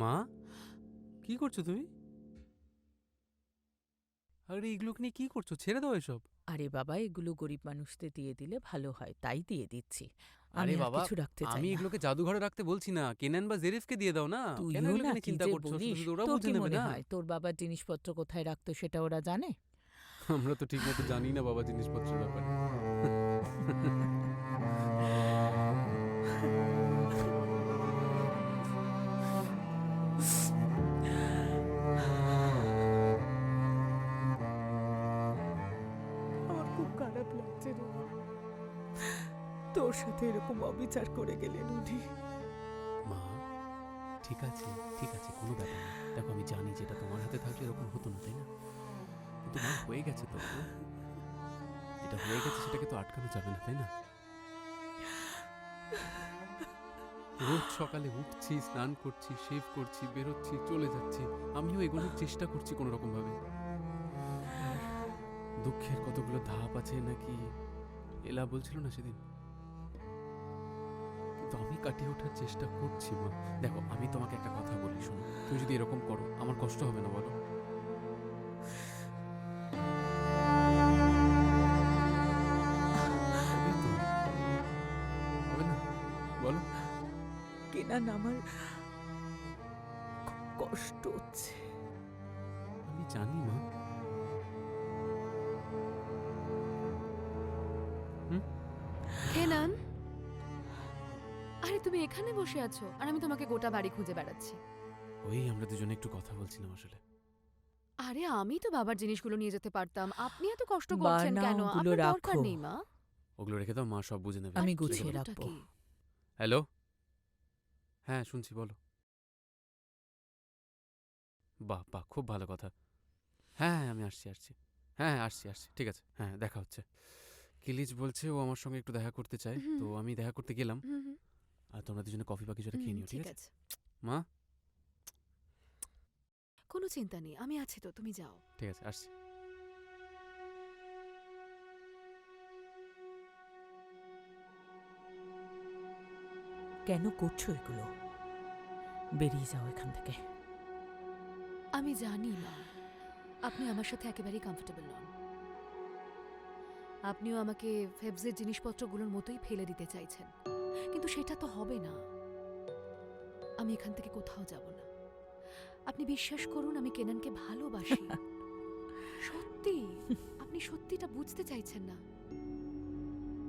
মা, কি করছো তুমি? আরে এগুলোকে নিয়ে কি করছো? ছেড়ে দাও এসব। আরে বাবা, এগুলো গরিব মানুষদের দিয়ে দিলে ভালো হয়, তাই দিয়ে দিচ্ছি। আরে আমি আর বাবা, কিছু রাখতে চাই আমি না। এগুলোকে জাদুঘরে রাখতে বলছি না, কেনান বা জেরিফকে দিয়ে দাও না। কেন তুইও এগুলোকে না নিয়ে কি চিন্তা যে করছো? শুধু বলিস! শুধু ওরা তোর বুঝে কি নেবে মনে না। হয় তোর বাবার জিনিসপত্র কোথায় রাখতো সেটা ওরা জানে? আমরা তো ঠিক মতো জানি না বাবা জিনিসপত্রের ব্যাপারে। আমার খুব খারাপ লাগছে রে, তোর সাথে এরকম অবিচার করে গেলেন উনি। মা, ঠিক আছে ঠিক আছে, কোনো ব্যাপার না। দেখো আমি জানি যেটা তোমার হাতে থাকলে এরকম হতো না, তাই না? কিন্তু মা, হয়ে গেছে তো। যেটা হয়ে গেছে সেটাকে তো আটকানো যাবে না, তাই না? রোজ সকালে উঠছি, স্নান করছি, শেভ করছি, বেরোচ্ছি, চলে যাচ্ছি। আমিও এগোনোর চেষ্টা করছি কোনো রকম ভাবে। দুঃখের কতগুলো ধাপ আছে নাকি এলা বলছিল না সেদিন, কিন্তু আমি কাটিয়ে ওঠার চেষ্টা করছি মা। দেখো আমি তোমাকে একটা কথা বলি, শোনো, তুমি যদি এরকম করো আমার কষ্ট হবে না বলো? হবে তো? হবে না? বলো। কেনান, আমার খুব কষ্ট হচ্ছে। আমি জানি মা। কেনান, আরে তুমি এখানে বসে আছো আর আমি তোমাকে গোটা বাড়ি খুঁজে বেড়াচ্ছি। ওই আমরা দুজনে একটু কথা বলছিলাম আসলে। আরে আমি তো বাবার জিনিসগুলো নিয়ে যেতে পারতাম, আপনি এত কষ্ট করছেন বানা, কেন? ওগুলো আপনার দরকার রাখো। নেই মা। ওগুলো রেখে দাও, মা সব বুঝে নেবে। আমি আর কি গুছিয়ে হলোটা রাখবো। কি? হ্যালো, হ্যাঁ শুনছি, বলো। বাহ বাহ, খুব ভালো কথা। হ্যাঁ হ্যাঁ, আমি আসছি। হ্যাঁ হ্যাঁ, আসছি, ঠিক আছে। হ্যাঁ, দেখা হচ্ছে। কিলিজ বলছে ও আমার সঙ্গে একটু দেখা করতে চায়, হুম, তো আমি দেখা করতে গেলাম। হুম, হুম, আর তোমরা দুজনে কফি বা কিছু একটা খেয়ে হুম, নিও, ঠিক ঠিক আছে? আছে। মা, কোনো চিন্তা নেই, আমি আছি তো, তুমি যাও। ঠিক আছে, আসছি। কেন করছো এগুলো? বেরিয়ে যাও এখান থেকে। আমি জানি মা, আপনি আমার সাথে একেবারেই কমফোর্টেবল নন। আপনিও আমাকে ফেবজের জিনিসপত্রগুলোর মতোই ফেলে দিতে চাইছেন, কিন্তু সেটা তো হবে না। আমি এখান থেকে কোথাও যাব না। আপনি বিশ্বাস করুন, আমি কেনানকে ভালোবাসি। সত্যি, আপনি সত্যিটা বুঝতে চাইছেন না।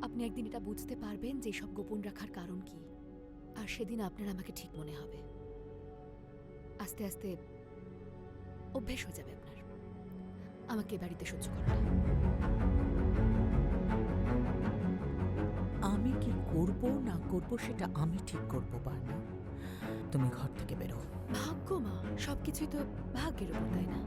আপনি একদিন এটা বুঝতে পারবেন যে সব গোপন রাখার কারণ কি, আর সেদিন আপনার আমাকে ঠিক মনে হবে। আস্তে আস্তে অভ্যেস হয়ে যাবে আপনার আমাকে এ বাড়িতে সহ্য করাটা। আমি কি করব না করব সেটা আমি ঠিক করবো, বানা। তুমি ঘর থেকে বেরো। ভাগ্য মা, সবকিছুই তো ভাগ্যের উপর, তাই না?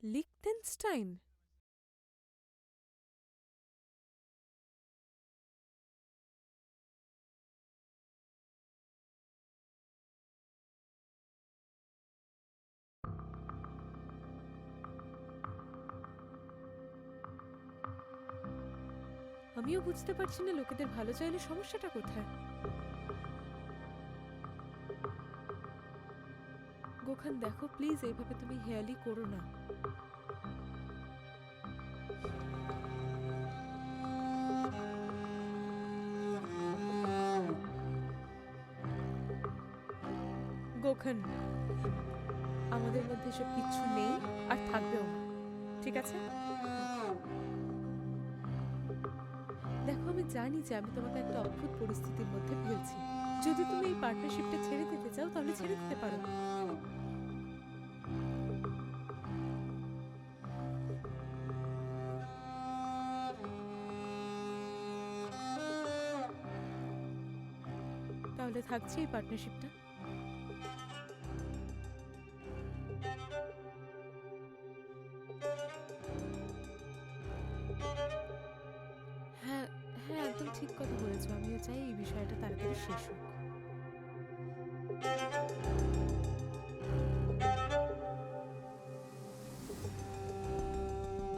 লিখটেনস্টাইন? আমিও বুঝতে পারছি না লোকেদের ভালো চাইলে সমস্যাটা কোথায়। গোখান দেখো প্লিজ, এইভাবে তুমি হেয়ালি করো না। গোখান, আমাদের মধ্যে এসব কিচ্ছু নেই আর থাকবেও না, ঠিক আছে? দেখো আমি জানি যে আমি তোমাকে একটা অদ্ভুত পরিস্থিতির মধ্যে ফেলছি। যদি তুমি এই পার্টনারশিপটা ছেড়ে দিতে চাও তাহলে ছেড়ে দিতে পারো। তাহলে থাকছে এই পার্টনারশিপটা? হ্যাঁ হ্যাঁ, একদম ঠিক কথা বলেছো। আমিও চাই এই বিষয়টা তাড়াতাড়ি শেষ হোক।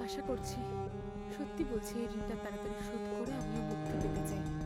আশা করছি, সত্যি বলছি, এই ঋণটা তাড়াতাড়ি শোধ করে আমিও মুক্তি পেতে চাই।